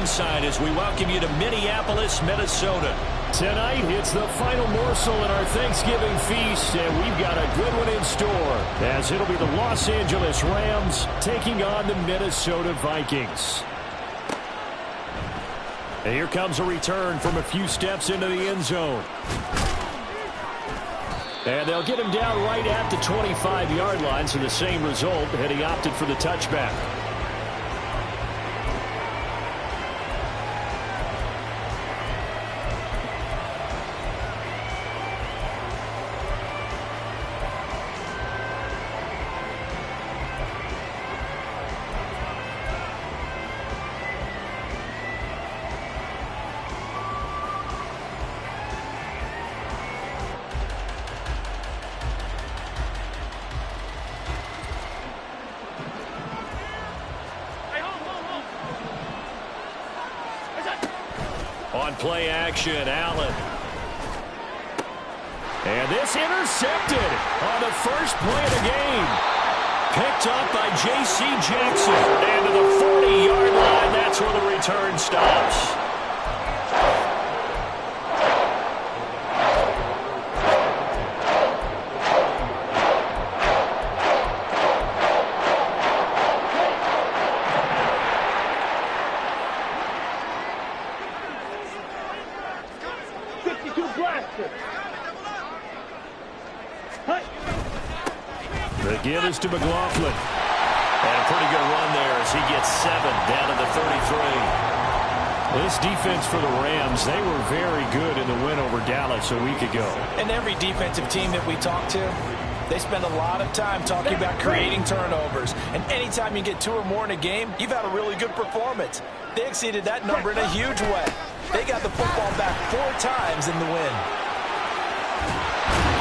ringside as we welcome you to Minneapolis, Minnesota. Tonight, it's the final morsel in our Thanksgiving feast, and we've got a good one in store, as it'll be the Los Angeles Rams taking on the Minnesota Vikings. And here comes a return from a few steps into the end zone. And they'll get him down right at the 25-yard line, so the same result, and he opted for the touchback. On play action, Allen. And this intercepted on the first play of the game. Picked up by J.C. Jackson. And to the 40-yard line, that's where the return stops. The give is to McLaughlin. And a pretty good run there as he gets 7 down to the 33. This defense for the Rams, they were very good in the win over Dallas a week ago. And every defensive team that we talk to, they spend a lot of time talking about creating turnovers. And anytime you get 2 or more in a game, you've had a really good performance. They exceeded that number in a huge way. They got the football back 4 times in the win.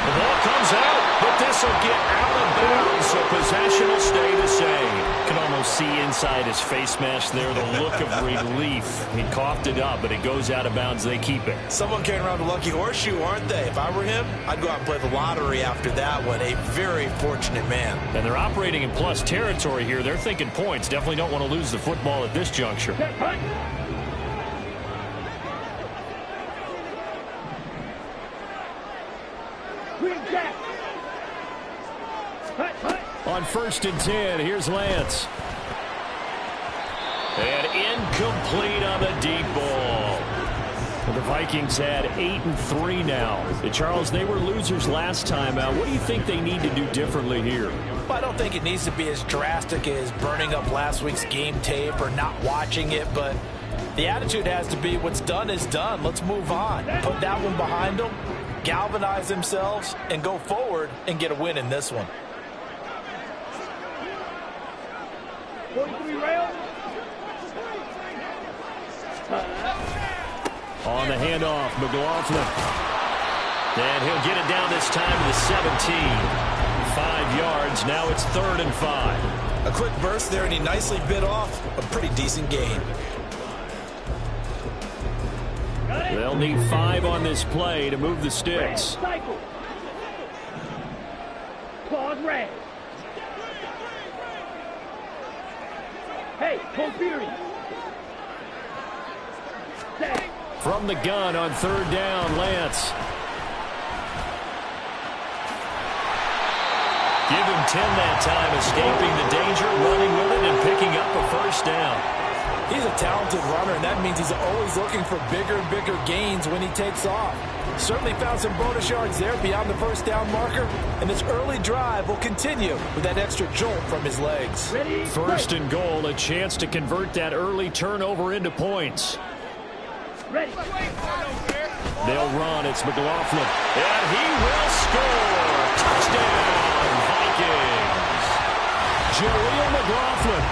The ball comes out, but this will get out of bounds, so possession will stay the same. You can almost see inside his face mask there the look of relief. He coughed it up, but it goes out of bounds. They keep it. Someone carrying around a lucky horseshoe, aren't they? If I were him, I'd go out and play the lottery after that one. A very fortunate man. And they're operating in plus territory here. They're thinking points. Definitely don't want to lose the football at this juncture. On 1st and 10, here's Lance. And incomplete on the deep ball. The Vikings had 8-3 now. Charles, they were losers last time out. What do you think they need to do differently here? I don't think it needs to be as drastic as burning up last week's game tape or not watching it, but the attitude has to be what's done is done. Let's move on. Put that one behind them, galvanize themselves, and go forward and get a win in this one. On the handoff, McLaughlin. And he'll get it down this time to the 17. 5 yards. Now it's 3rd and 5. A quick burst there, and he nicely bit off a pretty decent gain. They'll need 5 on this play to move the sticks. Hey, Confury. From the gun on 3rd down, Lance. Give him 10 that time, escaping the danger, running with it, and picking up a 1st down. He's a talented runner, and that means he's always looking for bigger and bigger gains when he takes off. Certainly found some bonus yards there beyond the 1st down marker, and this early drive will continue with that extra jolt from his legs. 1st and goal, a chance to convert that early turnover into points. Ready. They'll run. It's McLaughlin. And he will score. Touchdown, Vikings. Jaleel McLaughlin,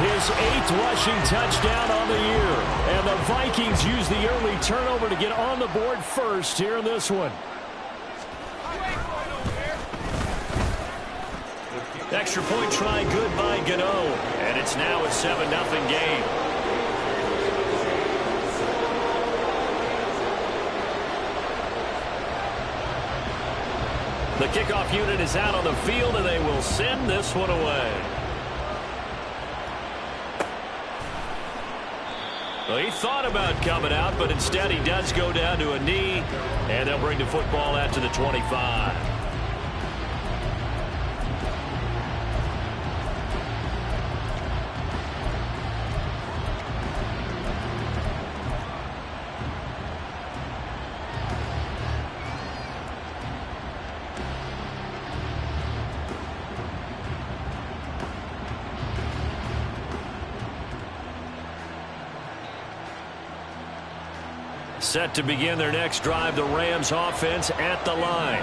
his 8th rushing touchdown on the year. And the Vikings use the early turnover to get on the board first here in this one. Extra point try good by Gano. And it's now a 7-0 game. The kickoff unit is out on the field, and they will send this one away. Well, he thought about coming out, but instead he does go down to a knee, and they'll bring the football out to the 25. Set to begin their next drive, the Rams offense at the line.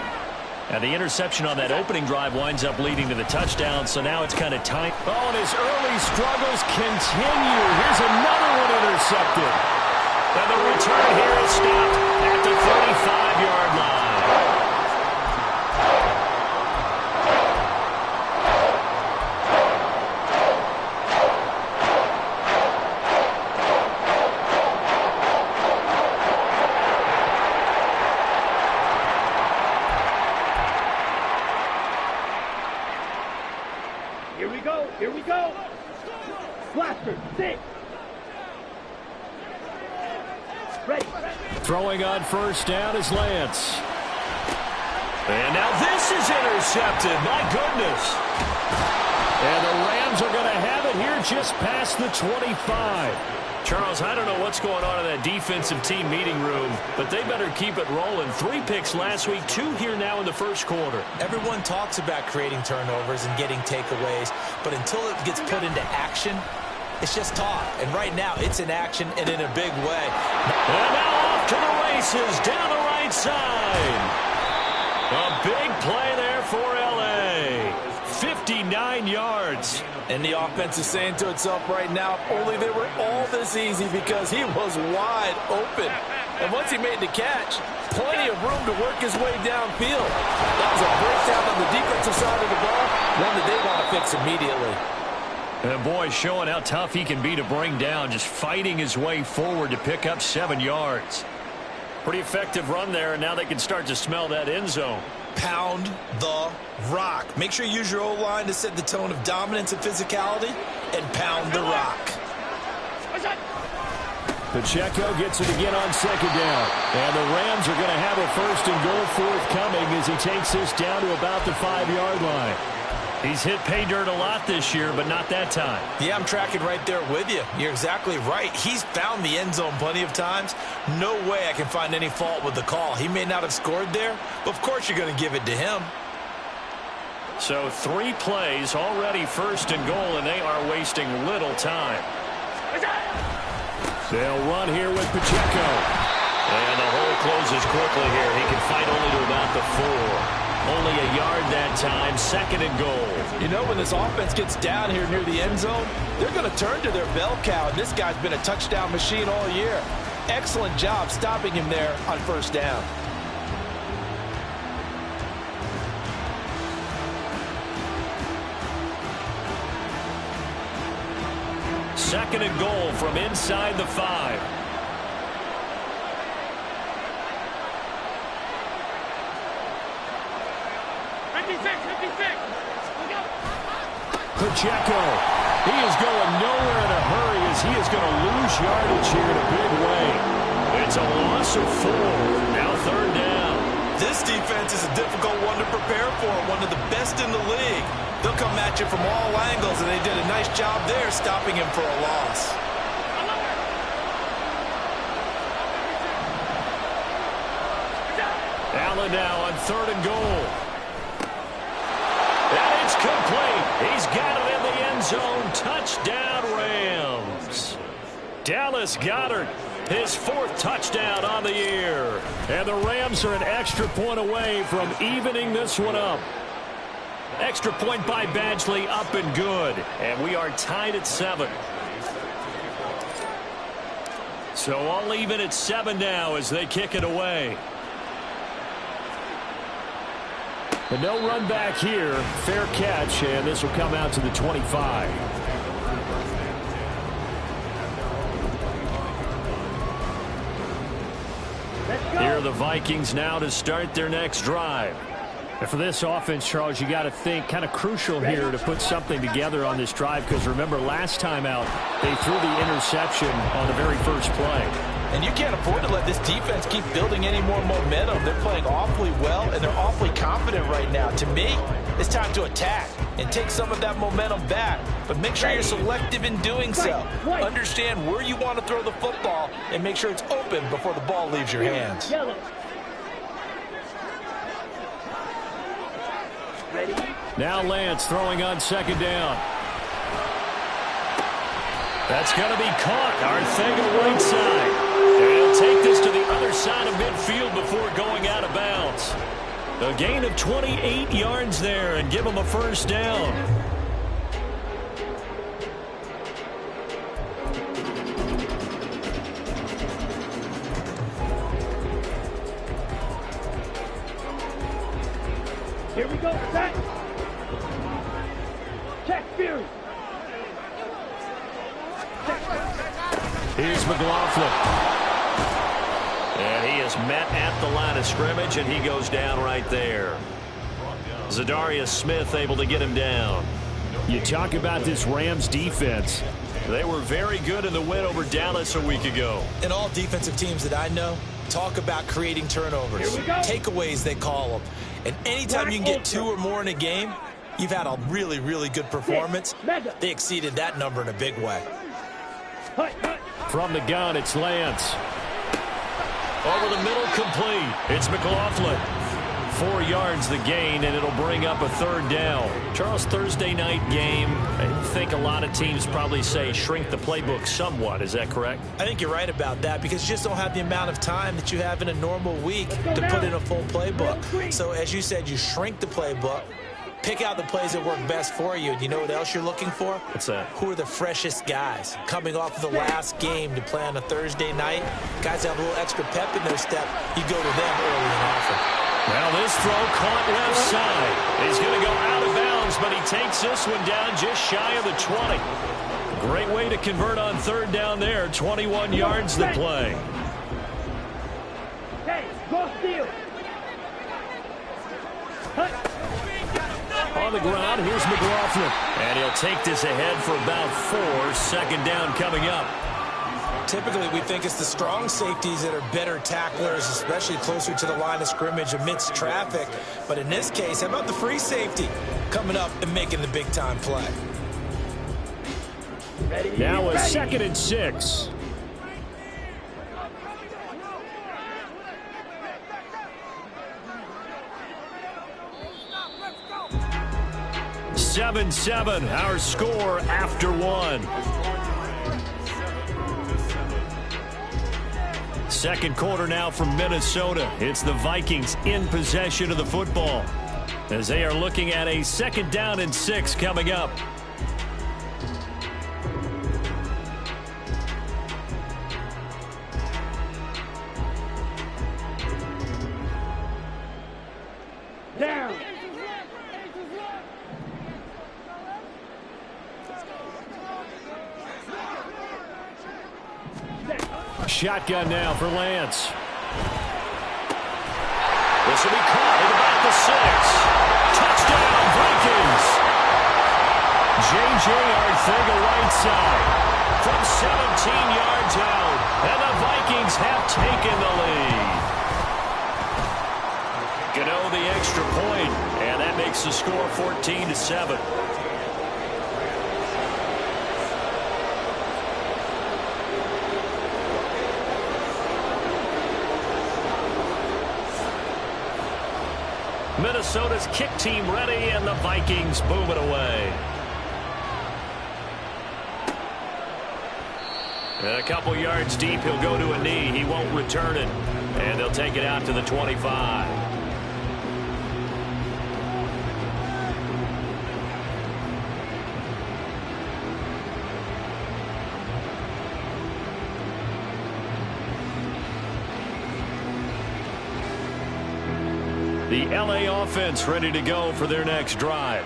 And the interception on that opening drive winds up leading to the touchdown, so now it's kind of tight. Oh, and his early struggles continue. Here's another one intercepted. And the return here is stopped at the 35-yard line. Here we go. Blaster, 6. Ready. Throwing on first down is Lance. And now this is intercepted. My goodness. And the Rams are going to have it here just past the 25. Charles, I don't know what's going on in that defensive team meeting room, but they better keep it rolling. 3 picks last week, 2 here now in the first quarter. Everyone talks about creating turnovers and getting takeaways, but until it gets put into action, it's just talk. And right now, it's in action and in a big way. And now off to the races down the right side. A big play there for L.A. 59 yards. And the offense is saying to itself right now, if only they were all this easy, because he was wide open. And once he made the catch, plenty of room to work his way downfield. That was a breakdown on the defensive side of the ball, one that they want to fix immediately. And boy, showing how tough he can be to bring down, just fighting his way forward to pick up 7 yards. Pretty effective run there, and now they can start to smell that end zone. Pound the rock. Make sure you use your O-line to set the tone of dominance and physicality, and pound the rock. Pacheco gets it again on second down. And the Rams are going to have a first and goal forthcoming as he takes this down to about the 5-yard line. He's hit pay dirt a lot this year, but not that time. Yeah, I'm tracking right there with you. You're exactly right. He's found the end zone plenty of times. No way I can find any fault with the call. He may not have scored there, but of course you're going to give it to him. So 3 plays, already first and goal, and they are wasting little time. They'll run here with Pacheco. And the hole closes quickly here. He can fight only to about the 4. Only a yard that time, second and goal. You know, when this offense gets down here near the end zone, they're going to turn to their bell cow, and this guy's been a touchdown machine all year. Excellent job stopping him there on first down. Second and goal from inside the 5. Pacheco, he is going nowhere in a hurry as he is going to lose yardage here in a big way. It's a loss of 4. Now third down. This defense is a difficult one to prepare for, one of the best in the league. They'll come at you from all angles, and they did a nice job there stopping him for a loss. Allen now on third and goal. And it's complete. He's got it in the end zone. Touchdown, Rams. Dallas Goedert, his 4th touchdown on the year. And the Rams are an extra point away from evening this one up. Extra point by Badgley, up and good. And we are tied at 7. So all even at 7 now as they kick it away. But no run back here. Fair catch, and this will come out to the 25. Here are the Vikings now to start their next drive. And for this offense, Charles, you got to think kind of crucial here to put something together on this drive, because remember last time out they threw the interception on the very first play. And you can't afford to let this defense keep building any more momentum. They're playing awfully well, and they're awfully confident right now. To me, it's time to attack and take some of that momentum back. But make sure you're selective in doing so. Understand where you want to throw the football and make sure it's open before the ball leaves your hands. Now Lance throwing on second down. That's going to be caught. Arthega right side. And he'll take this to the other side of midfield before going out of bounds. A gain of 28 yards there and give him a first down. Here we go. Set. Check Fury. Here's McLaughlin. And he is met at the line of scrimmage, and he goes down right there. Zadarius Smith able to get him down. You talk about this Rams defense. They were very good in the win over Dallas a week ago. And all defensive teams that I know talk about creating turnovers. Takeaways, they call them. And anytime you can get 2 or more in a game, you've had a really, really good performance. They exceeded that number in a big way. From the gun, it's Lance. Over the middle, complete. It's McLaughlin. 4 yards the gain, and it'll bring up a third down. Charles, Thursday night game, I think a lot of teams probably say shrink the playbook somewhat. Is that correct? I think you're right about that, because you just don't have the amount of time that you have in a normal week to put in a full playbook. So as you said, you shrink the playbook, pick out the plays that work best for you. And you know what else you're looking for? What's that? Who are the freshest guys coming off of the last game to play on a Thursday night? Guys that have a little extra pep in their step, you go to them early and often. Well, this throw caught left side. He's going to go out of bounds, but he takes this one down just shy of the 20. Great way to convert on third down there. 21 yards the play. Hey, go steal. On the ground, here's McLaughlin. And he'll take this ahead for about 4. Second down coming up. Typically, we think it's the strong safeties that are better tacklers, especially closer to the line of scrimmage amidst traffic. But in this case, how about the free safety coming up and making the big-time play? Now a 2nd and 6. Seven, our score after 1. Second quarter now from Minnesota. It's the Vikings in possession of the football as they are looking at a 2nd down and 6 coming up. Down. Shotgun now for Lance. This will be caught at about the 6. Touchdown, Vikings. J.J. Arthega right side from 17 yards out. And the Vikings have taken the lead. Gano the extra point, and that makes the score 14-7. Minnesota's kick team ready, and the Vikings boom it away. And a couple yards deep, he'll go to a knee. He won't return it, and they'll take it out to the 25. The LA offense ready to go for their next drive.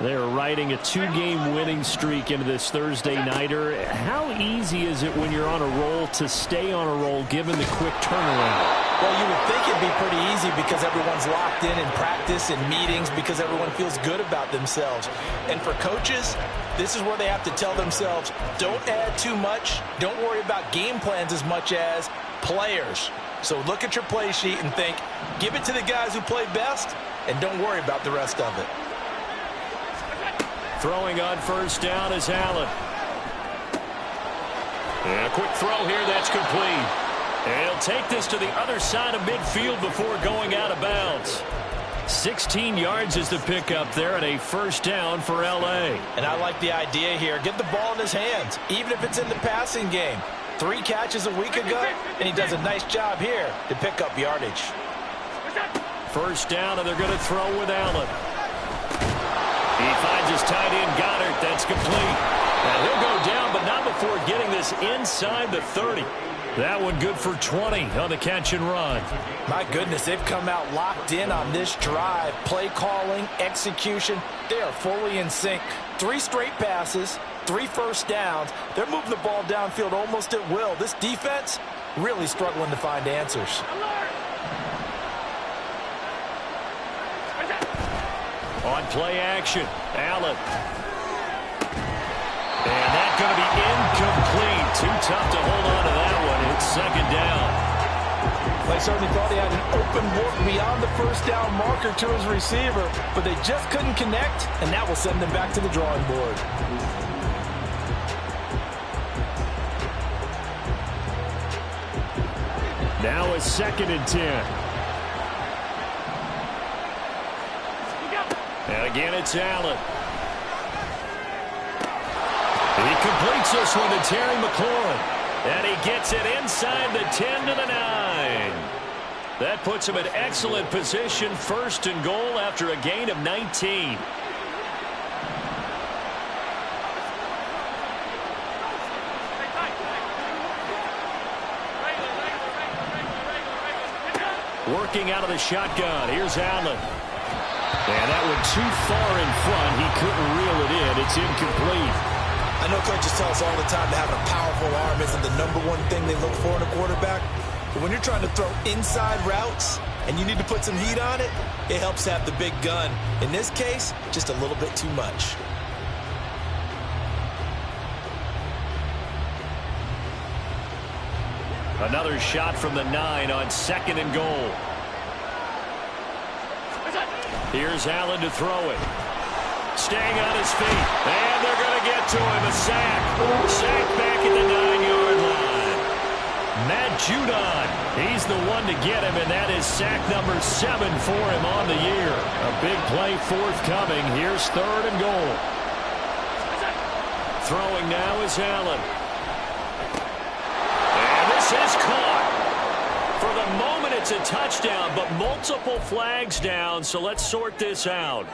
They're riding a 2-game winning streak into this Thursday nighter. How easy is it when you're on a roll to stay on a roll given the quick turnaround? Well, you would think it'd be pretty easy because everyone's locked in practice and meetings because everyone feels good about themselves. And for coaches, this is where they have to tell themselves, don't add too much. Don't worry about game plans as much as players. So look at your play sheet and think, give it to the guys who play best, and don't worry about the rest of it. Throwing on first down is Allen. And a quick throw here, that's complete. And he'll take this to the other side of midfield before going out of bounds. 16 yards is the pickup there and a first down for L.A. And I like the idea here. Get the ball in his hands, even if it's in the passing game. 3 catches a week ago, and he does a nice job here to pick up yardage. First down, and they're going to throw with Allen. He finds his tight end, Goddard. That's complete. And he'll go down, but not before getting this inside the 30. That one good for 20 on the catch and run. My goodness, they've come out locked in on this drive. Play calling, execution, they are fully in sync. 3 straight passes, 3 first downs. They're moving the ball downfield almost at will. This defense really struggling to find answers. On play action, Allen. And that's going to be incomplete. Too tough to hold on to that one. It's second down. They certainly thought he had an open look beyond the first down marker to his receiver, but they just couldn't connect, and that will send them back to the drawing board. Now a 2nd and 10. And again, it's Allen. He completes this one to Terry McLaurin. And he gets it inside the 10 to the 9. That puts him in excellent position, 1st and goal after a gain of 19. Working out of the shotgun. Here's Allen. And that one too far in front. He couldn't reel it in. It's incomplete. I know coaches tell us all the time that having a powerful arm isn't the #1 thing they look for in a quarterback. But when you're trying to throw inside routes and you need to put some heat on it, it helps have the big gun. In this case, just a little bit too much. Another shot from the 9 on 2nd and goal. Here's Allen to throw it. Staying on his feet. And they're going to get to him. A sack. Sack back at the 9-yard line. Matt Judon. He's the one to get him, and that is sack number 7 for him on the year. A big play forthcoming. Here's 3rd and goal. Throwing now is Allen. And this is caught. For the moment, it's a touchdown, but multiple flags down, so let's sort this out.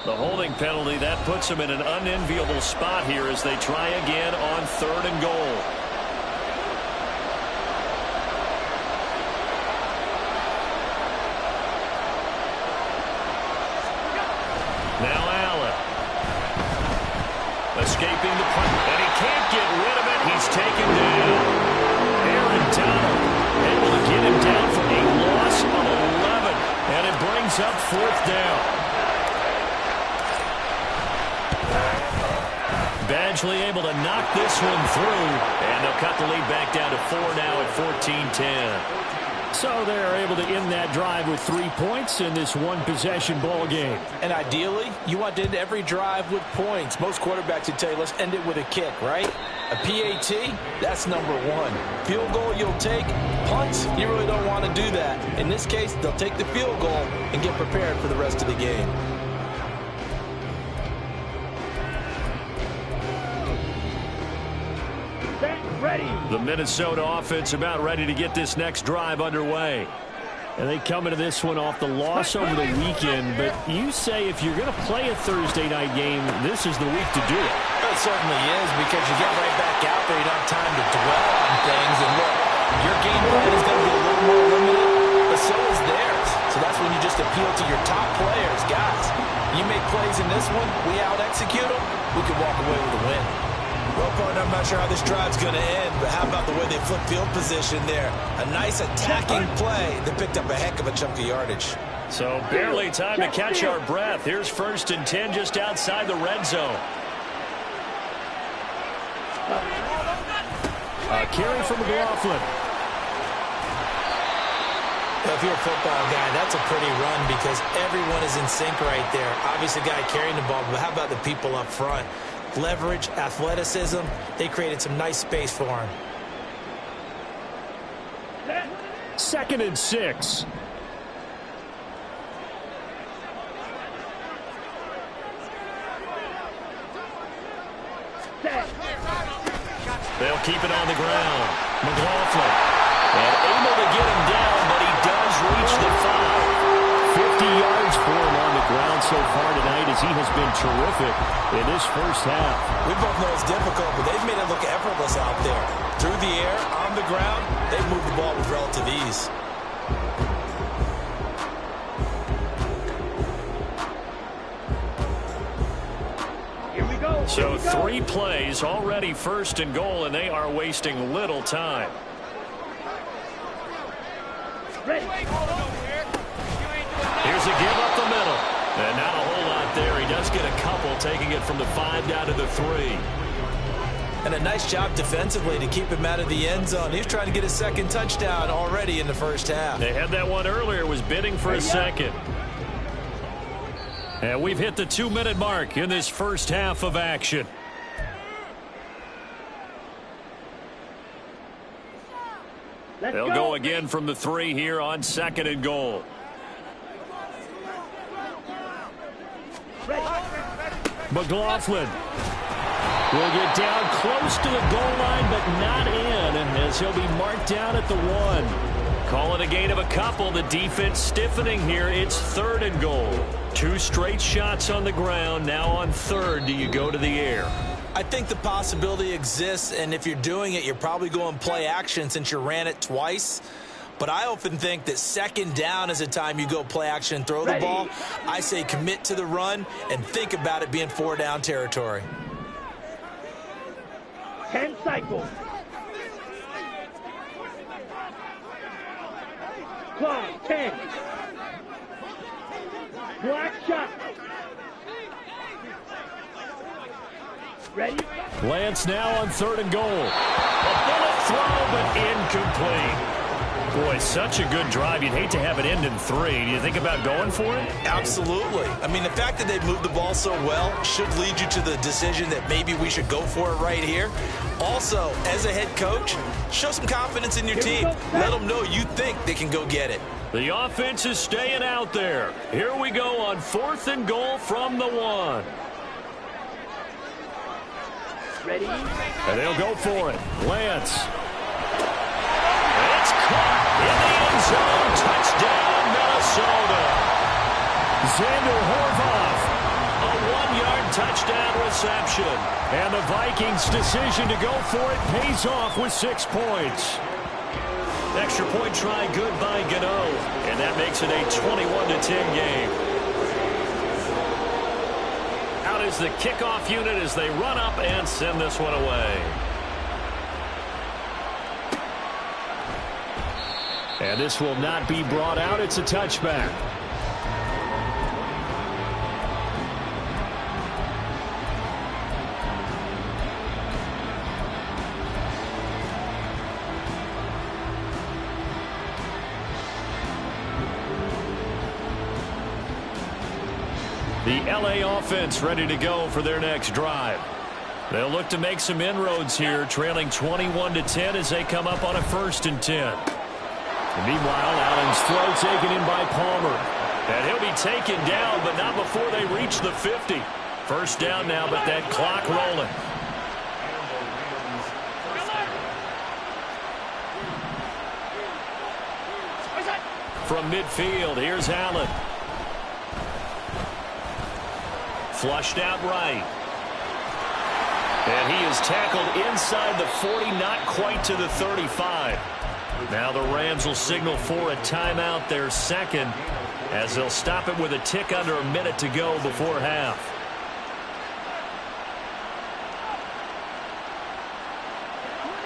The holding penalty, that puts them in an unenviable spot here as they try again on 3rd and goal. Now Allen. Escaping the punt, and he can't get rid of it. He's taken down. Aaron Donald able to get him down for a loss of 11, and it brings up 4th down. Badgley able to knock this one through, and they'll cut the lead back down to 4 now at 14-10. So they're able to end that drive with 3 points in this one-possession ball game. And ideally, you want to end every drive with points. Most quarterbacks would tell you, let's end it with a kick, right? A PAT, that's #1. Field goal you'll take. Punts, you really don't want to do that. In this case, they'll take the field goal and get prepared for the rest of the game. Ready. The Minnesota offense about ready to get this next drive underway. And they come into this one off the loss over the weekend, but you say if you're going to play a Thursday night game, this is the week to do it. It certainly is, because you get right back out there. You don't have time to dwell on things. And look, your game plan is going to be a little more limited, but so is theirs. So that's when you just appeal to your top players. Guys, you make plays in this one, we out-execute them, we can walk away with a win. Well, partner, I'm not sure how this drive's going to end, but how about the way they flip field position there? A nice attacking play that picked up a heck of a chunk of yardage. So barely time to catch our breath. Here's 1st and 10 just outside the red zone. A carry from McLaughlin. If you're a football guy, that's a pretty run because everyone is in sync right there. Obviously, the guy carrying the ball, but how about the people up front? Leverage, athleticism, they created some nice space for him. 2nd and 6. They'll keep it on the ground. McLaughlin. And able to get him down, but he does reach the 5. 50 yards for him on the ground so far tonight as he has been terrific in this first half. We both know it's difficult, but they've made it look effortless out there. Through the air, on the ground, they've moved the ball with relative ease. So 3 plays, already 1st and goal, and they are wasting little time. Ready. Here's a give up the middle. And not a whole lot there. He does get a couple, taking it from the 5 down to the 3. And a nice job defensively to keep him out of the end zone. He was trying to get his 2nd touchdown already in the first half. They had that one earlier, was bidding for a 2nd. And we've hit the 2-minute mark in this first half of action. They'll go again from the 3 here on 2nd and goal. McLaughlin will get down close to the goal line, but not in, as he'll be marked down at the 1. Calling a gain of a couple. The defense stiffening here. It's 3rd and goal. 2 straight shots on the ground. Now on 3rd, do you go to the air? I think the possibility exists, and if you're doing it, you're probably going play action since you ran it twice. But I often think that 2nd down is a time you go play action and throw the ball. I say commit to the run and think about it being 4 down territory. 10 cycles. Clock, 10. Black shot. Ready? Lance now on 3rd and goal. A bullet throw, but incomplete. Boy, such a good drive. You'd hate to have it end in 3. Do you think about going for it? Absolutely. I mean, the fact that they've moved the ball so well should lead you to the decision that maybe we should go for it right here. Also, as a head coach, show some confidence in your team. Let them know you think they can go get it. The offense is staying out there. Here we go on 4th and goal from the 1. Ready? And they'll go for it. Lance. It's caught in the end zone. Touchdown, Minnesota. Xander Horvath. A 1-yard touchdown reception. And the Vikings' decision to go for it pays off with 6 points. Extra point try good by Gano. And that makes it a 21-10 game. Out is the kickoff unit as they run up and send this one away. And this will not be brought out. It's a touchback. The LA offense ready to go for their next drive. They'll look to make some inroads here, trailing 21-10 as they come up on a 1st and 10. And meanwhile, Allen's throw taken in by Palmer. And he'll be taken down, but not before they reach the 50. First down now, but that clock rolling. from midfield. Here's Allen. Flushed out right. And he is tackled inside the 40, not quite to the 35. Now the Rams will signal for a timeout, their second, as they'll stop it with a tick under a minute to go before half.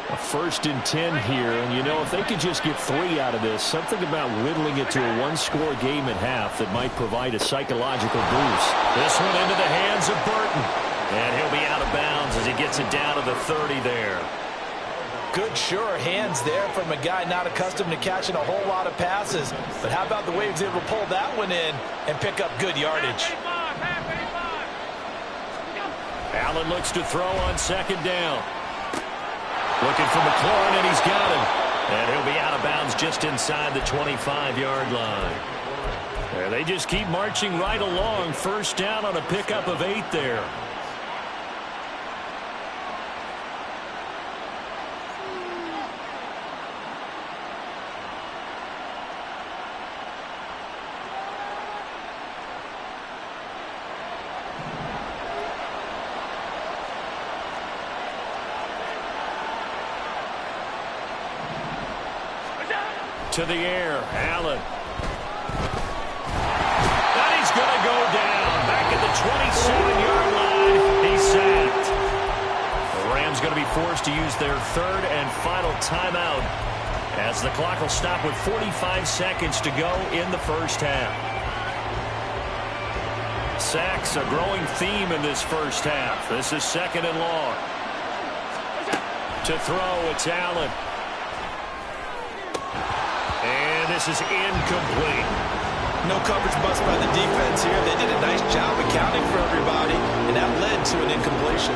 A 1st and 10 here, and you know, if they could just get 3 out of this, something about whittling it to a 1-score game at half that might provide a psychological boost. This one into the hands of Burton, and he'll be out of bounds as he gets it down to the 30 there. Good, sure hands there from a guy not accustomed to catching a whole lot of passes. But how about the way he was able to pull that one in and pick up good yardage? Allen looks to throw on 2nd down. Looking for McLaurin, and he's got him. And he'll be out of bounds just inside the 25-yard line. And they just keep marching right along. 1st down on a pickup of 8 there. To the air, Allen. And he's going to go down. Back at the 27-yard line, he's sacked. The Rams going to be forced to use their 3rd and final timeout as the clock will stop with 45 seconds to go in the 1st half. Sacks a growing theme in this 1st half. This is 2nd and long. To throw, it's Allen. And this is incomplete. No coverage bust by the defense here. They did a nice job accounting for everybody, and that led to an incompletion.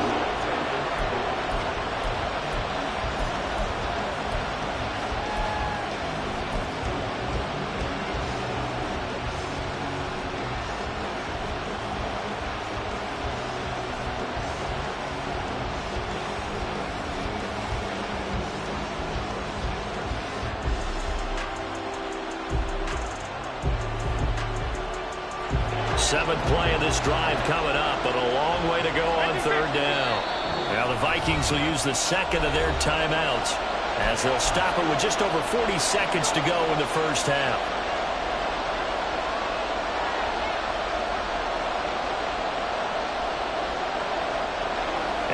Seventh play of this drive coming up, but a long way to go on 3rd down. Now the Vikings will use the 2nd of their timeouts as they'll stop it with just over 40 seconds to go in the 1st half.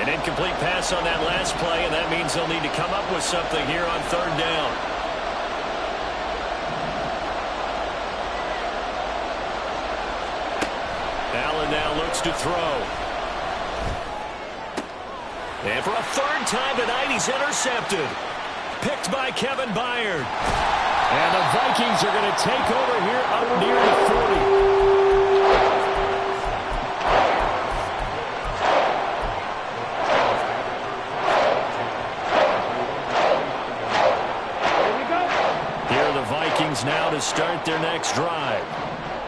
An incomplete pass on that last play, and that means they'll need to come up with something here on 3rd down. Allen now looks to throw. And for a 3rd time tonight, he's intercepted. Picked by Kevin Byard. And the Vikings are going to take over here up near the 40. Now to start their next drive.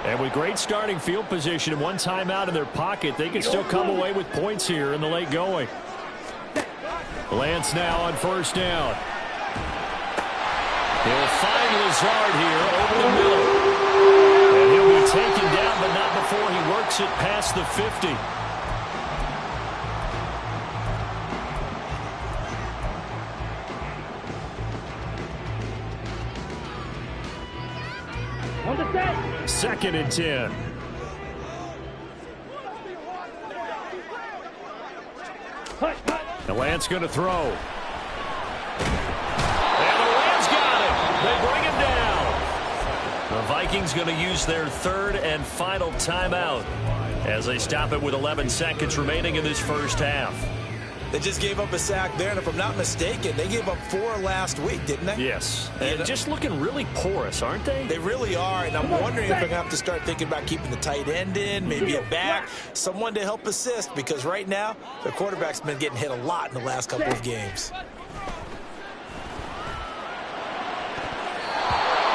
And with great starting field position and 1 timeout in their pocket, they can still come away with points here in the late going. Lance now on 1st down. He'll find Lazard here over the middle. And he'll be taken down, but not before he works it past the 50. On the set. 2nd and 10. The Lance going to throw. And the Rams got him. They bring him down. The Vikings going to use their 3rd and final timeout as they stop it with 11 seconds remaining in this 1st half. They just gave up a sack there, and if I'm not mistaken, they gave up 4 last week, didn't they? Yes. And just looking really porous, aren't they? They really are, and I'm wondering if they're going to have to start thinking about keeping the tight end in, maybe a back, someone to help assist, because right now, their quarterback's been getting hit a lot in the last couple of games.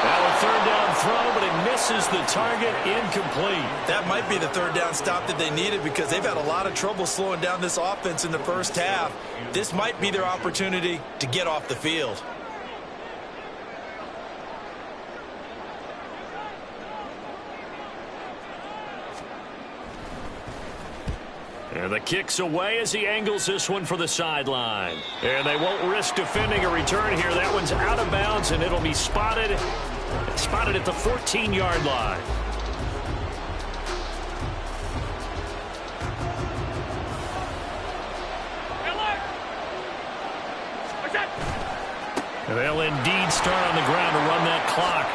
Now a 3rd down throw, but it misses the target, incomplete. That might be the 3rd down stop that they needed because they've had a lot of trouble slowing down this offense in the 1st half. This might be their opportunity to get off the field. And the kick's away as he angles this one for the sideline. And they won't risk defending a return here. That one's out of bounds, and it'll be spotted at the 14-yard line. They'll indeed start on the ground to run that clock.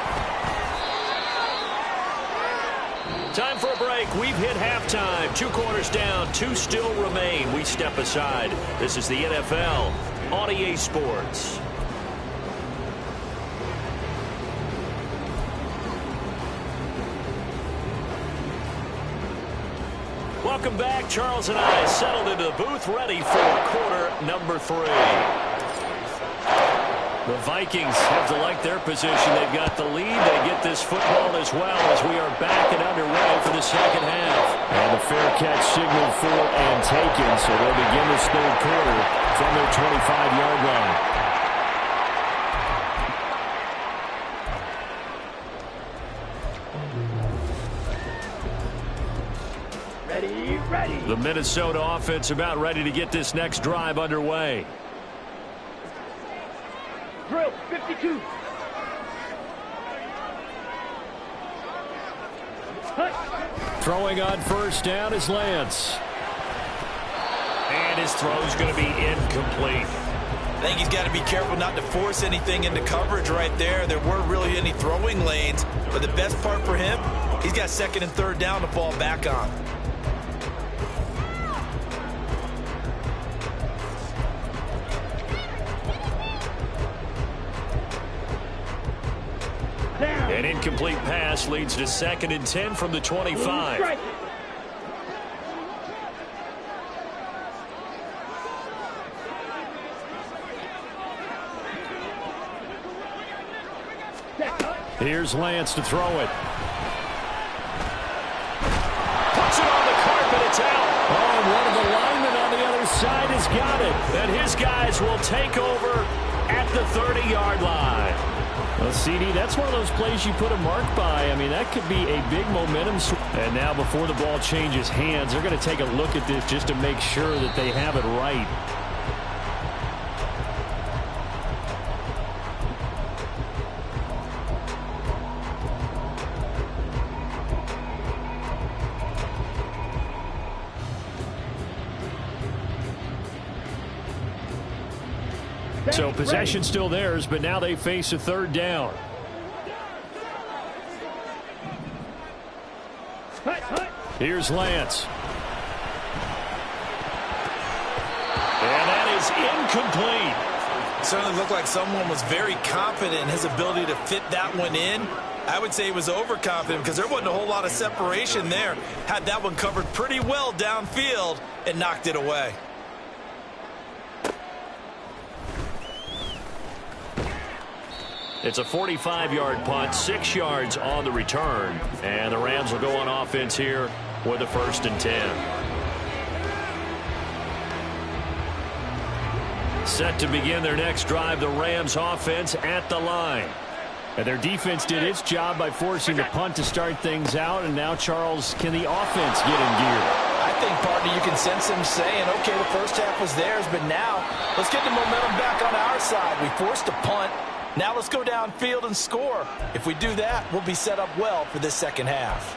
Time for a break. We've hit halftime. 2 quarters down. 2 still remain. We step aside. This is the NFL on EA Sports. Welcome back. Charles and I settled into the booth ready for quarter number 3. The Vikings have to like their position. They've got the lead. They get this football as well as we are back and underway for the second half. And the fair catch signaled for and taken, so they'll begin this third quarter from their 25-yard line. Ready. The Minnesota offense about ready to get this next drive underway. Drill 52. Throwing on first down is Lance. And his throw's going to be incomplete. I think he's got to be careful not to force anything into coverage right there. There weren't really any throwing lanes, but the best part for him, he's got second and third down to fall back on. An incomplete pass leads to 2nd and 10 from the 25. Here's Lance to throw it. Puts it on the carpet. It's out. Oh, and one of the linemen on the other side has got it. And his guys will take over at the 30-yard line. Well, CD, that's one of those plays you put a mark by. I mean, that could be a big momentum swing. And now before the ball changes hands, they're going to take a look at this just to make sure that they have it right. So possession still theirs, but now they face a third down. Here's Lance. And that is incomplete. It certainly looked like someone was very confident in his ability to fit that one in. I would say he was overconfident because there wasn't a whole lot of separation there. Had that one covered pretty well downfield and knocked it away. It's a 45-yard punt, 6 yards on the return. And the Rams will go on offense here with a 1st and 10. Set to begin their next drive, the Rams offense at the line. And their defense did its job by forcing the punt to start things out. And now, Charles, can the offense get in gear? I think, partner, you can sense them saying, okay, the first half was theirs, but now let's get the momentum back on our side. We forced a punt. Now let's go downfield and score. If we do that, we'll be set up well for this second half.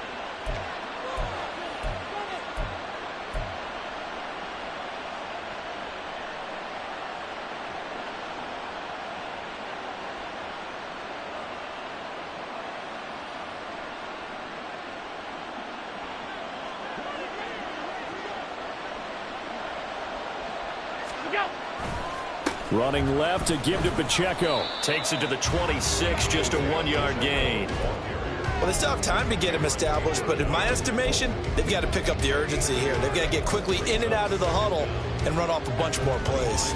Running left to give to Pacheco. Takes it to the 26, just a 1-yard gain. Well, they still have time to get him established, but in my estimation, they've got to pick up the urgency here. They've got to get quickly in and out of the huddle and run off a bunch more plays.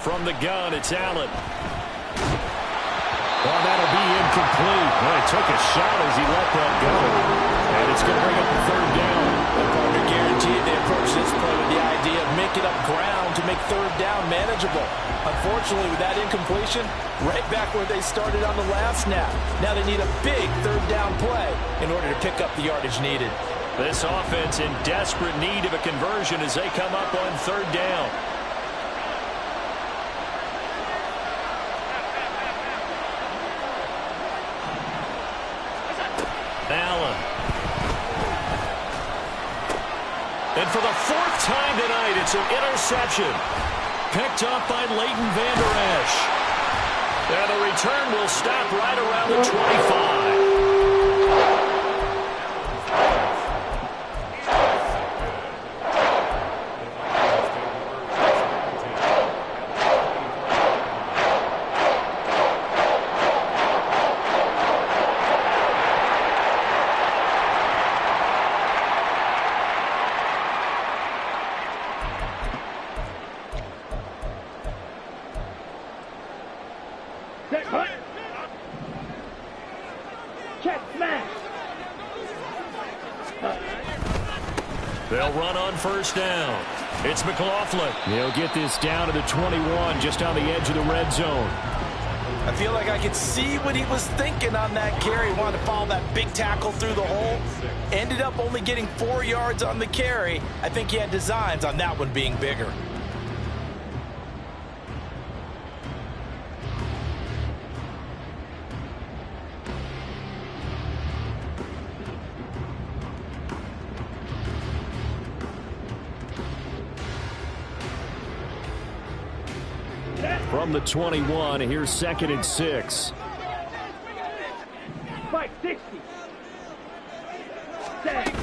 From the gun, it's Allen. Well, that'll be incomplete. Well, he took a shot as he let that go. It's going to bring up a third down. And partner, guaranteed they approach this play with the idea of making up ground to make third down manageable. Unfortunately, with that incompletion, right back where they started on the last snap. Now they need a big third down play in order to pick up the yardage needed. This offense in desperate need of a conversion as they come up on third down. Allen. And for the fourth time tonight, it's an interception. Picked up by Leighton Vander Esch. And the return will stop right around the 25. Check smash. They'll run on first down. It's McLaughlin. He'll get this down to the 21, just on the edge of the red zone. I feel like I could see what he was thinking on that carry. He wanted to follow that big tackle through the hole. Ended up only getting 4 yards on the carry. I think he had designs on that one being bigger. From the 21, here's 2nd and 6. Spike 60. Set.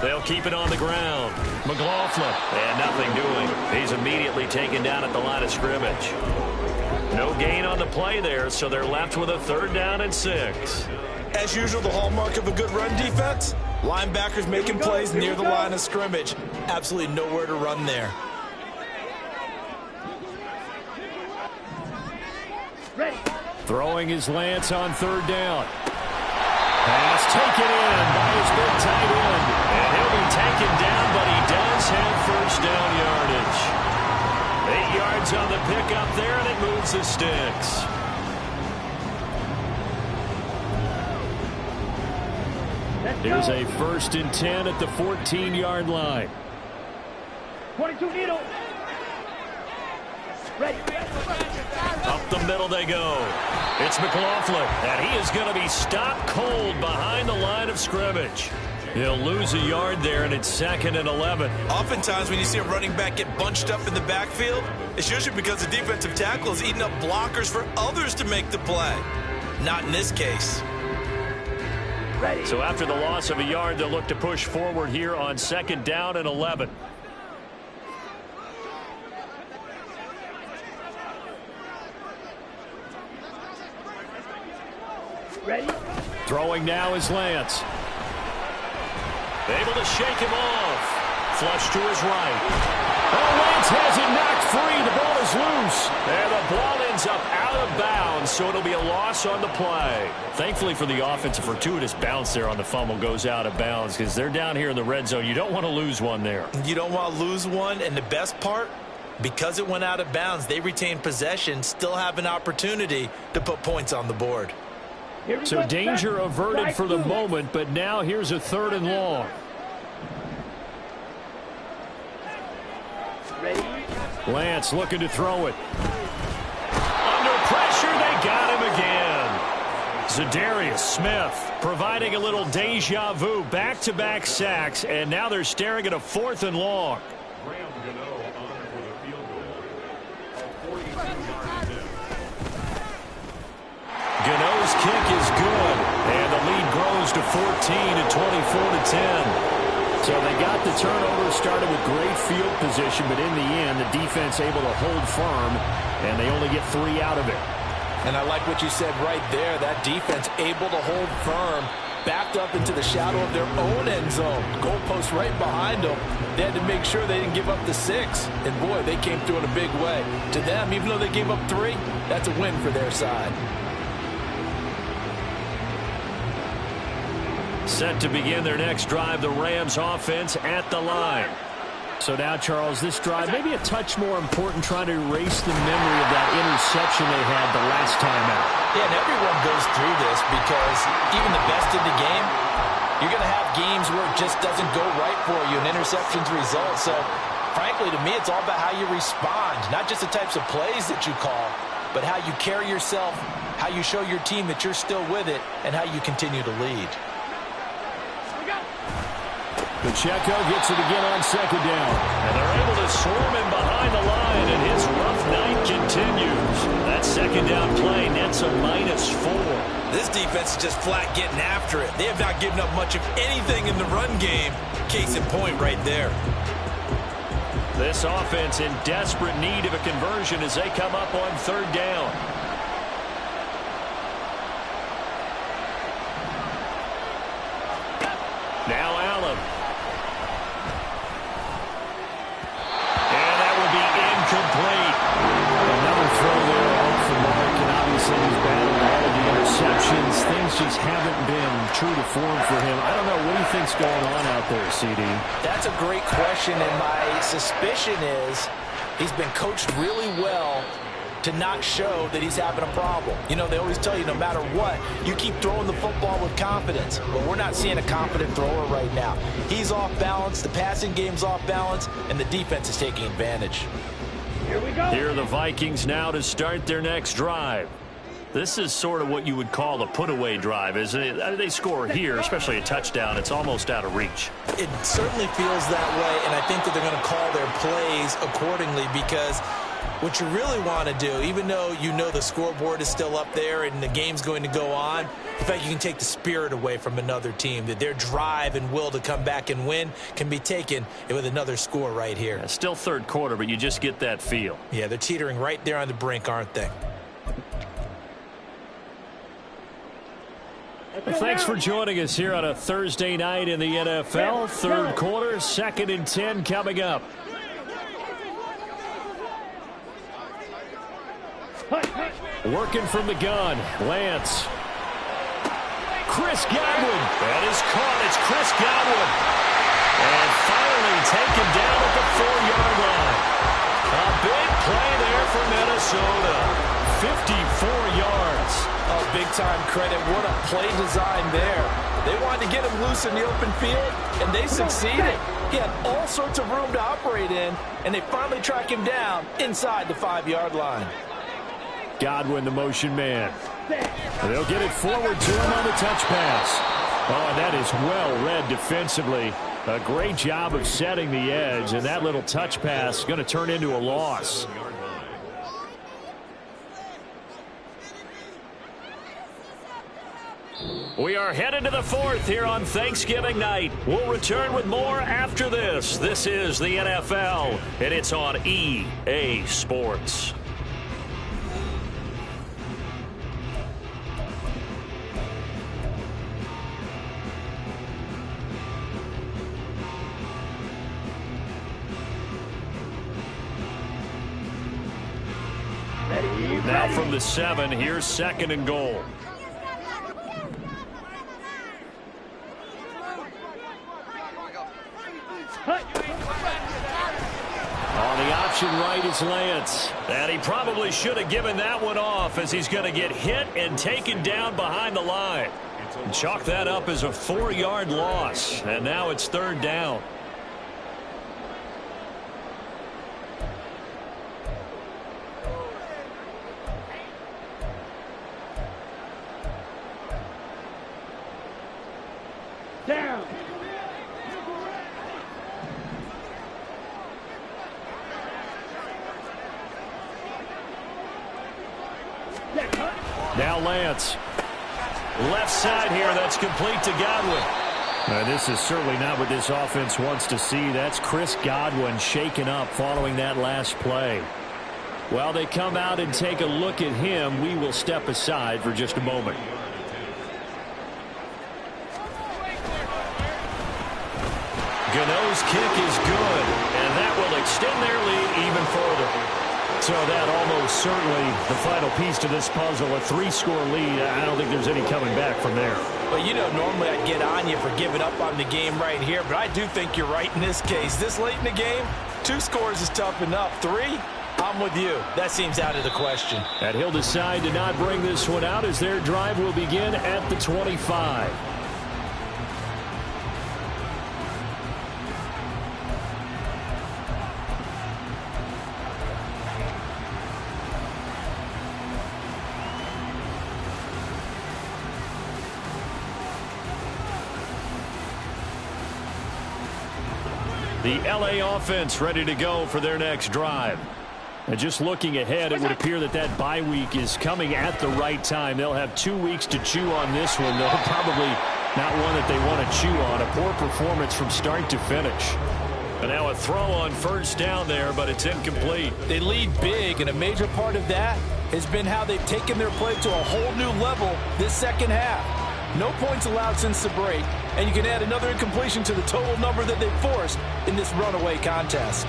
They'll keep it on the ground. McLaughlin, and nothing doing. He's immediately taken down at the line of scrimmage. No gain on the play there, so they're left with a 3rd down and 6. As usual, the hallmark of a good run defense, linebackers making plays near the line of scrimmage. Absolutely nowhere to run there. Ready. Throwing his Lance on 3rd down. Pass taken in by his big tight end. And he'll be taken down, but he does have first down yardage. 8 yards on the pickup there, and it moves the sticks. Here's a 1st and 10 at the 14-yard line. 22 needle. Ready. Up the middle they go. It's McLaughlin, and he is going to be stopped cold behind the line of scrimmage. He'll lose a yard there, and it's 2nd and 11. Oftentimes when you see a running back get bunched up in the backfield, it's usually because the defensive tackle is eating up blockers for others to make the play. Not in this case. Ready. So after the loss of a yard, they'll look to push forward here on 2nd down and 11. Ready. Throwing now is Lance. Able to shake him off. Flush to his right. Oh, Lance has it knocked free. The ball is loose. And the ball ends up out of bounds, so it'll be a loss on the play. Thankfully for the offense, a fortuitous bounce there on the fumble goes out of bounds because they're down here in the red zone. You don't want to lose one there. You don't want to lose one, and the best part, because it went out of bounds, they retain possession, still have an opportunity to put points on the board. So danger averted for the moment, but now here's a 3rd and long. Ready. Lance looking to throw it. Under pressure, they got him again. Zadarius Smith providing a little deja vu, back-to-back sacks, and now they're staring at a 4th and long. Gano's kick is good, and the lead grows to 14 and 24-10. So they got the turnover, started with great field position, but in the end, the defense able to hold firm, and they only get 3 out of it. And I like what you said right there. That defense able to hold firm, backed up into the shadow of their own end zone. Goalpost right behind them. They had to make sure they didn't give up the 6. And, boy, they came through in a big way. To them, even though they gave up 3, that's a win for their side. Set to begin their next drive, the Rams offense at the line. So now, Charles, this drive maybe a touch more important, trying to erase the memory of that interception they had the last time out. Yeah, and everyone goes through this because even the best in the game, you're going to have games where it just doesn't go right for you, and interceptions result. So, frankly, to me, it's all about how you respond, not just the types of plays that you call, but how you carry yourself, how you show your team that you're still with it, and how you continue to lead. Pacheco gets it again on second down. And they're able to swarm him behind the line, and his rough night continues. That second down play nets a -4. This defense is just flat getting after it. They have not given up much of anything in the run game. Case in point right there. This offense in desperate need of a conversion as they come up on third down. Now Allen. And that will be incomplete. Another throw there off the mark, and obviously he's battled all of the interceptions. Things just haven't been true to form for him. I don't know. What do you think's going on out there, CD? That's a great question, and my suspicion is he's been coached really well to not show that he's having a problem. You know, they always tell you no matter what, you keep throwing the football with confidence. But we're not seeing a confident thrower right now. He's off balance, the passing game's off balance, and the defense is taking advantage. Here we go. Here are the Vikings now to start their next drive. This is sort of what you would call a put-away drive, isn't it? They score here, especially a touchdown. It's almost out of reach. It certainly feels that way, and I think that they're going to call their plays accordingly because what you really want to do, even though you know the scoreboard is still up there and the game's going to go on, the fact you can take the spirit away from another team, that their drive and will to come back and win can be taken with another score right here. Yeah, still third quarter, but you just get that feel. Yeah, they're teetering right there on the brink, aren't they? Well, thanks for joining us here on a Thursday night in the NFL. Third quarter, 2nd and 10 coming up. Working from the gun, Lance. Chris Godwin. That is caught. It's Chris Godwin. And finally taken down at the 4-yard line. A big play there for Minnesota. 54 yards. Oh, big-time credit. What a play design there. They wanted to get him loose in the open field, and they succeeded. He had all sorts of room to operate in, and they finally track him down inside the 5-yard line. Godwin, the motion man. They'll get it forward to him on the touch pass. Oh, and that is well read defensively. A great job of setting the edge, and that little touch pass is going to turn into a loss. We are headed to the 4th here on Thanksgiving night. We'll return with more after this. This is the NFL, and it's on EA Sports. Now from the 7, here's 2nd and goal. On the option right is Lance. And he probably should have given that one off as he's going to get hit and taken down behind the line. Chalk that up as a 4-yard loss. And now it's 3rd down. Down. Now Lance. Left side here, that's complete to Godwin. This is certainly not what this offense wants to see. That's Chris Godwin shaken up following that last play. While they come out and take a look at him, we will step aside for just a moment. Gano's kick is good, and that will extend their lead even further. So that almost certainly the final piece to this puzzle. A 3-score lead. I don't think there's any coming back from there. Well, you know, normally I'd get on you for giving up on the game right here, but I do think you're right in this case. This late in the game, 2 scores is tough enough. 3, I'm with you. That seems out of the question. And he'll decide to not bring this one out as their drive will begin at the 25. The LA offense ready to go for their next drive. And just looking ahead, it would appear that that bye week is coming at the right time. They'll have 2 weeks to chew on this one, though probably not one that they want to chew on. A poor performance from start to finish. And now a throw on first down there, but it's incomplete. They lead big, and a major part of that has been how they've taken their play to a whole new level this second half. No points allowed since the break, and you can add another incompletion to the total number that they've forced in this runaway contest.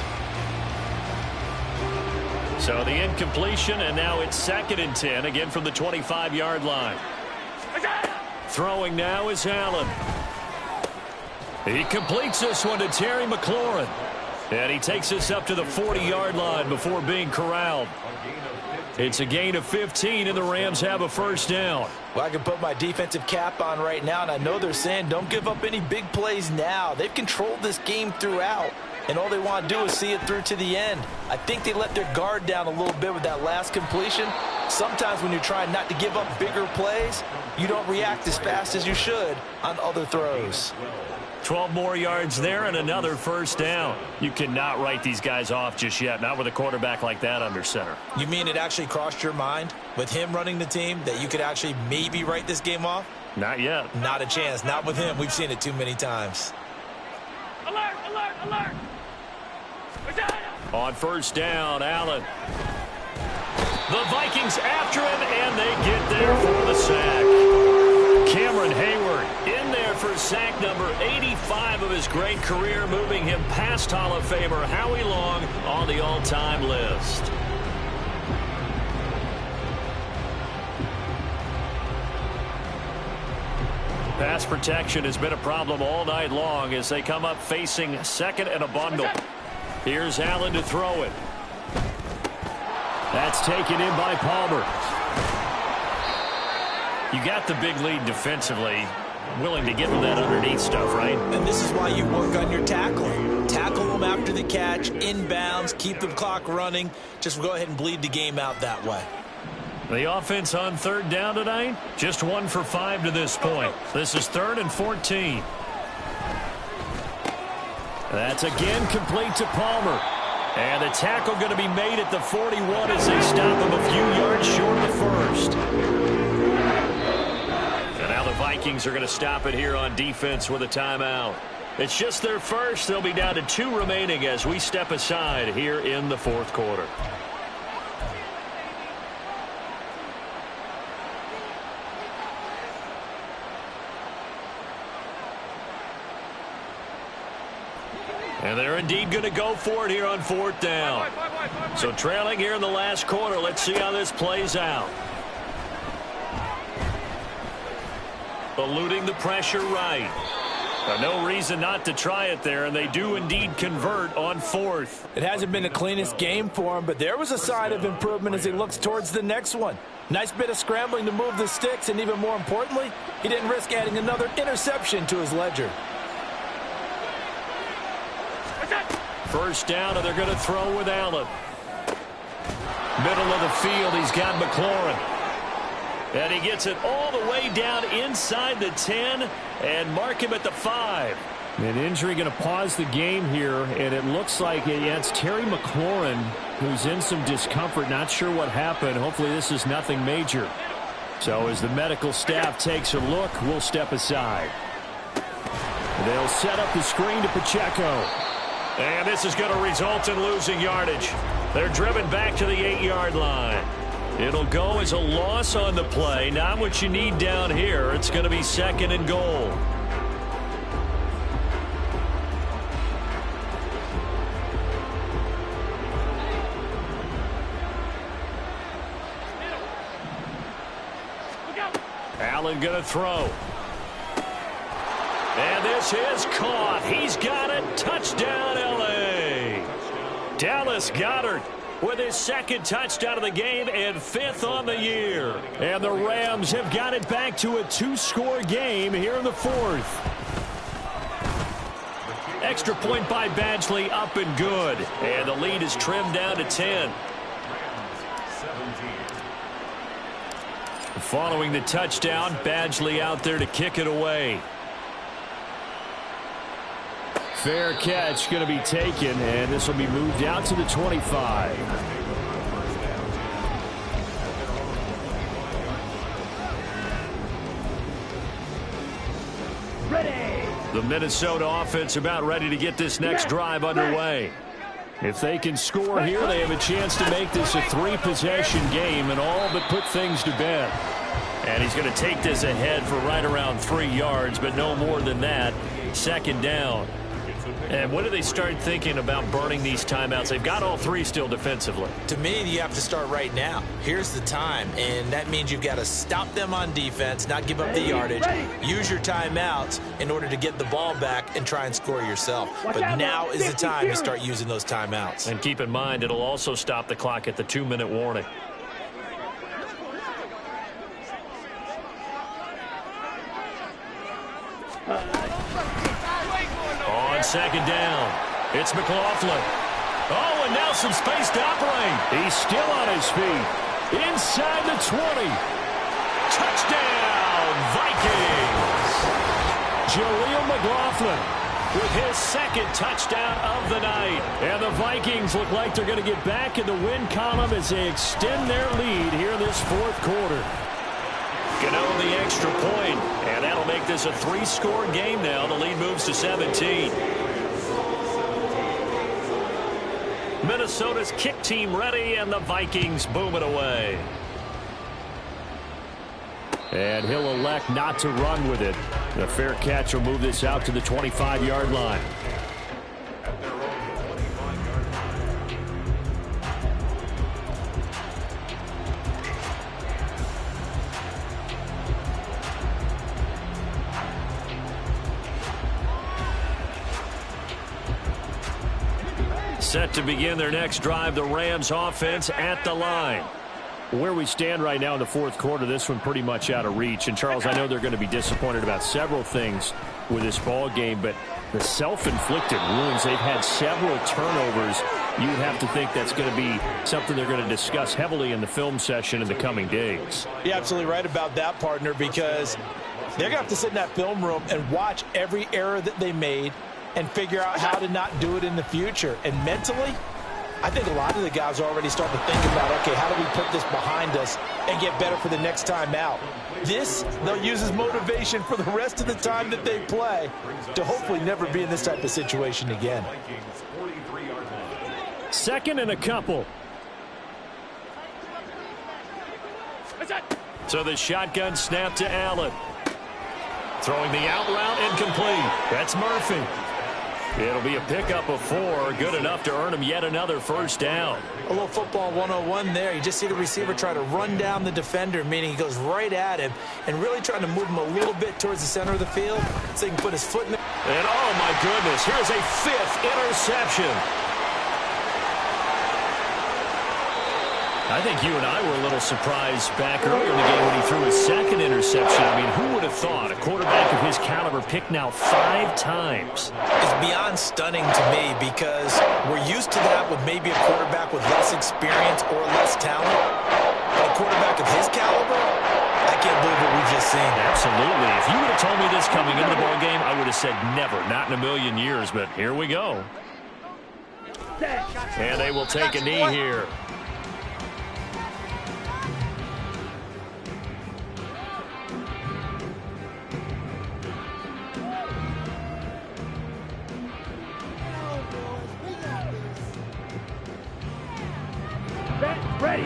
So the incompletion, and now it's 2nd and 10, again from the 25-yard line. Throwing now is Allen. He completes this one to Terry McLaurin. And he takes us up to the 40-yard line before being corralled. It's a gain of 15, and the Rams have a first down. Well, I can put my defensive cap on right now, and I know they're saying don't give up any big plays now. They've controlled this game throughout, and all they want to do is see it through to the end. I think they let their guard down a little bit with that last completion. Sometimes when you're trying not to give up bigger plays, you don't react as fast as you should on other throws. 12 more yards there and another first down. You cannot write these guys off just yet, not with a quarterback like that under center. You mean it actually crossed your mind with him running the team that you could actually maybe write this game off? Not yet. Not a chance. Not with him. We've seen it too many times. Alert, alert, alert. On first down, Allen. The Vikings after him, and they get there for the sack. Cameron Hayward in there for sack number 85 of his great career, moving him past Hall of Famer Howie Long on the all-time list. Pass protection has been a problem all night long as they come up facing 2nd and a bundle. Here's Allen to throw it. That's taken in by Palmer. You got the big lead defensively. Willing to give them that underneath stuff, right? And this is why you work on your tackling. Tackle them after the catch, inbounds, keep the clock running. Just go ahead and bleed the game out that way. The offense on 3rd down tonight, just 1 for 5 to this point. This is 3rd and 14. That's again complete to Palmer. And the tackle going to be made at the 41 as they stop him a few yards short of the first. And now the Vikings are going to stop it here on defense with a timeout. It's just their first. They'll be down to 2 remaining as we step aside here in the 4th quarter. And they're indeed going to go for it here on 4th down. So trailing here in the last quarter. Let's see how this plays out. Eluding the pressure right. No reason not to try it there, and they do indeed convert on 4th. It hasn't been the cleanest game for him, but there was a sign of improvement as he looks towards the next one. Nice bit of scrambling to move the sticks, and even more importantly, he didn't risk adding another interception to his ledger. First down, and they're going to throw with Allen. Middle of the field, he's got McLaurin. And he gets it all the way down inside the 10 and mark him at the 5. An injury going to pause the game here, and it looks like it's Terry McLaurin who's in some discomfort. Not sure what happened. Hopefully this is nothing major. So as the medical staff takes a look, we'll step aside. They'll set up the screen to Pacheco. And this is going to result in losing yardage. They're driven back to the 8-yard line. It'll go as a loss on the play. Not what you need down here. It's going to be 2nd and goal. Allen going to throw. And this is caught. He's got it. Touchdown, L.A. Dallas Goedert with his second touchdown of the game and 5th on the year. And the Rams have got it back to a 2-score game here in the 4th. Extra point by Badgley, up and good. And the lead is trimmed down to 10. Following the touchdown, Badgley out there to kick it away. Fair catch going to be taken, and this will be moved out to the 25. Ready. The Minnesota offense about ready to get this next drive underway. If they can score here, they have a chance to make this a 3-possession game and all but put things to bed. And he's going to take this ahead for right around 3 yards, but no more than that. 2nd down. And when do they start thinking about burning these timeouts? They've got all 3 still defensively. To me, you have to start right now. Here's the time, and that means you've got to stop them on defense, not give up the yardage, use your timeouts in order to get the ball back and try and score yourself. But now is the time to start using those timeouts. And keep in mind, it'll also stop the clock at the 2-minute warning. On 2nd down, it's McLaughlin. Oh, and now some space to operate. He's still on his feet. Inside the 20. Touchdown, Vikings. Jaleel McLaughlin with his 2nd touchdown of the night. And the Vikings look like they're going to get back in the win column as they extend their lead here in this 4th quarter. Gano the extra point, and that'll make this a 3-score game now. The lead moves to 17. Minnesota's kick team ready, and the Vikings boom it away. And he'll elect not to run with it. The fair catch will move this out to the 25-yard line. Set to begin their next drive, the Rams offense at the line. Where we stand right now in the 4th quarter, this one pretty much out of reach. And, Charles, I know they're going to be disappointed about several things with this ball game, but the self-inflicted wounds, they've had several turnovers. You'd have to think that's going to be something they're going to discuss heavily in the film session in the coming days. You're absolutely right about that, partner, because they're going to have to sit in that film room and watch every error that they made and figure out how to not do it in the future. And mentally, I think a lot of the guys are already starting to think about, okay, how do we put this behind us and get better for the next time out? This, they'll use as motivation for the rest of the time that they play to hopefully never be in this type of situation again. 2nd and a couple. So the shotgun snap to Allen. Throwing the out route incomplete. That's Murphy. It'll be a pickup of 4, good enough to earn him yet another 1st down. A little football 101 there. You just see the receiver try to run down the defender, meaning he goes right at him and really trying to move him a little bit towards the center of the field so he can put his foot in it. And oh my goodness, here's a 5th interception. I think you and I were a little surprised back earlier in the game when he threw his 2nd interception. I mean, who would have thought a quarterback of his caliber picked now 5 times? It's beyond stunning to me because we're used to that with maybe a quarterback with less experience or less talent. But a quarterback of his caliber, I can't believe what we've just seen. Absolutely. If you would have told me this coming into the ballgame, I would have said never, not in a million years. But here we go. And they will take a knee here. Ready.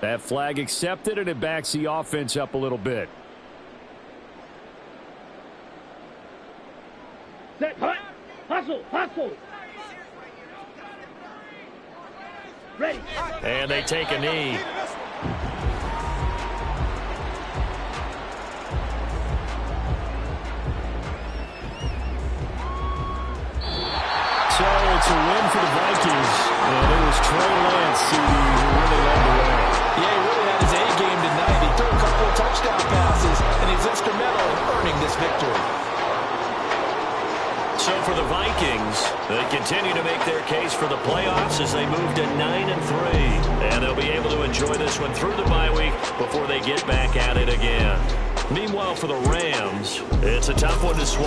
That flag accepted, and it backs the offense up a little bit. Set, hustle, hustle. Ready. And they take a knee. So it's a win for the Vikings, and it was Trey Lance who really led the way. Yeah, he really had his A game tonight. He threw a couple of touchdown passes, and he's instrumental in earning this victory. So for the Vikings, they continue to make their case for the playoffs as they move to 9-3. And they'll be able to enjoy this one through the bye week before they get back at it again. Meanwhile, for the Rams, it's a tough one to swallow.